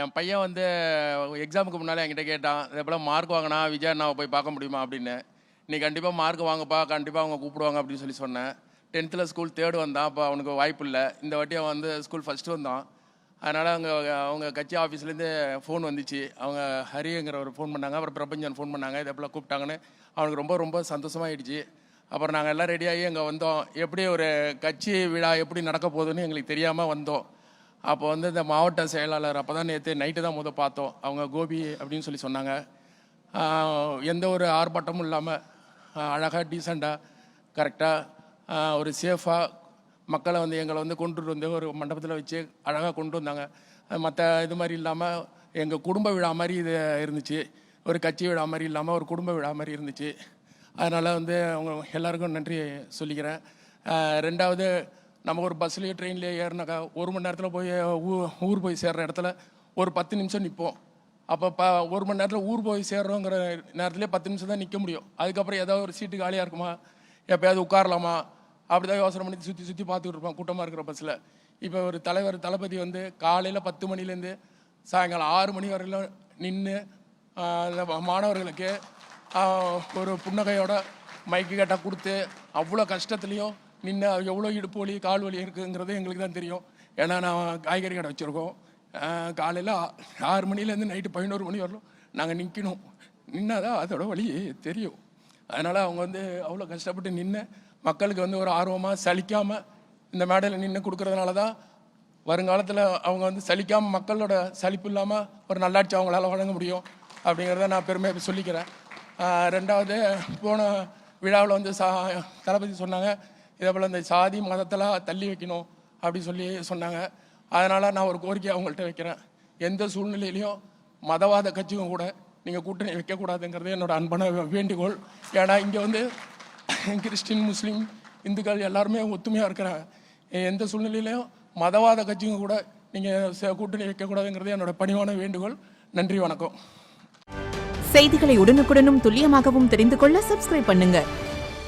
என் பையன் வந்து எக்ஸாமுக்கு முன்னாலே என்கிட்ட கேட்டான், இதே போல் மார்க் வாங்கினா விஜய் அண்ணாவை போய் பார்க்க முடியுமா அப்படின்னு. நீ கண்டிப்பாக மார்க் வாங்கப்பா, கண்டிப்பாக அவங்க கூப்பிடுவாங்க அப்படின்னு சொல்லி சொன்னேன். 10th ஸ்கூல் 3rd வந்தான். அப்போ அவனுக்கு வாய்ப்பு இல்லை. இந்த வாட்டி அவன் வந்து ஸ்கூல் ஃபஸ்ட்டு வந்தான். அதனால் அவங்க கட்சி ஆஃபீஸ்லேருந்து ஃபோன் வந்துச்சு. அவங்க ஹரிங்கிறவர் ஃபோன் பண்ணாங்க, அப்புறம் பிரபஞ்சன் ஃபோன் பண்ணாங்க, இதே போல் கூப்பிட்டாங்கன்னு. அவனுக்கு ரொம்ப ரொம்ப சந்தோஷமாகிடுச்சு. அப்புறம் நாங்கள் எல்லாம் ரெடியாகி அங்கே வந்தோம். எப்படி ஒரு கட்சி விழா எப்படி நடக்க போகுதுன்னு எங்களுக்கு தெரியாமல் வந்தோம். அப்போ வந்து இந்த மாவட்ட செயலாளர் அப்போ தான் நேற்று நைட்டு தான் பார்த்தோம். அவங்க கோபி அப்படின்னு சொல்லி சொன்னாங்க. எந்த ஒரு ஆர்ப்பாட்டமும் இல்லாமல் அழகாக டீசெண்டாக கரெக்டாக ஒரு சேஃபாக மக்களை வந்து எங்களை வந்து கொண்டுட்டு வந்து ஒரு மண்டபத்தில் வச்சு அழகாக கொண்டு வந்தாங்க. மற்ற இது மாதிரி இல்லாமல் எங்கள் குடும்ப விழா மாதிரி இது இருந்துச்சு. ஒரு கட்சி விழா மாதிரி இல்லாமல் ஒரு குடும்ப விழா மாதிரி இருந்துச்சு. அதனால் வந்து அவங்க எல்லாருக்கும் நன்றி சொல்லிக்கிறேன். ரெண்டாவது, நம்ம ஒரு பஸ்லேயோ ட்ரெயின்லேயோ ஏறினாக்கா 1 மணி நேரத்தில் போய் ஊர் போய் சேர்கிற இடத்துல ஒரு 10 நிமிஷம் நிற்போம். அப்போ 1 மணி நேரத்தில் ஊர் போய் சேர்றோங்கிற நேரத்துலேயே 10 நிமிஷம் தான் நிற்க முடியும். அதுக்கப்புறம் ஏதாவது ஒரு சீட்டு காலியாக இருக்குமா, எப்போயாவது உட்காரலாமா, அப்படி தான் யோசனை பண்ணி சுற்றி பார்த்துக்கிட்டு இருப்போம் கூட்டமாக இருக்கிற பஸ்ஸில். இப்போ ஒரு தளபதி வந்து காலையில் 10 மணிலேருந்து சாயங்காலம் 6 மணி வரையிலும் நின்று மாணவர்களுக்கு ஒரு புன்னகையோட மைக்கு கேட்டால் கொடுத்து அவ்வளோ கஷ்டத்துலேயும் நின்று எவ்வளோ இடுப்பு வலி கால் வலி இருக்குங்கிறது எங்களுக்கு தான் தெரியும். ஏன்னா நான் காய்கறி கடை வச்சுருக்கோம். காலையில் 6 மணிலேருந்து நைட்டு 11 மணி வரலும் நாங்கள் நிற்கணும். நின்னாதான் அதோட வலி தெரியும். அதனால் அவங்க வந்து அவ்வளோ கஷ்டப்பட்டு நின்று மக்களுக்கு வந்து ஒரு ஆர்வமாக சலிக்காமல் இந்த மேடையில் நின்று கொடுக்கறதுனால தான் வருங்காலத்தில் அவங்க வந்து சலிக்காமல் மக்களோட சலிப்பு இல்லாமல் ஒரு நல்லாட்சி அவங்களால வழங்க முடியும் அப்படிங்கிறத நான் பெருமையாக சொல்லிக்கிறேன். ரெண்டாவது, போன விழாவில் வந்து தளபதி சொன்னாங்க, இதே போல் இந்த சாதி மதத்தெல்லாம் தள்ளி வைக்கணும் அப்படி சொல்லி சொன்னாங்க. அதனால் நான் ஒரு கோரிக்கை அவங்கள்ட்ட வைக்கிறேன். எந்த சூழ்நிலையிலையும் மதவாத கட்சியும் கூட நீங்கள் கூட்டணி வைக்கக்கூடாதுங்கிறது என்னோடய அன்பான வேண்டுகோள். ஏன்னா இங்கே வந்து கிறிஸ்டின், முஸ்லீம், இந்துக்கள் எல்லாருமே ஒத்துமையாக இருக்கிறாங்க. எந்த சூழ்நிலையிலையும் மதவாத கட்சியும் கூட நீங்கள் கூட்டணி வைக்கக்கூடாதுங்கிறது என்னோடய பணிவான வேண்டுகோள். நன்றி, வணக்கம். செய்திகளை உடனுக்குடனும் துல்லியமாகவும் தெரிந்து கொள்ள சப்ஸ்கிரைப் பண்ணுங்க.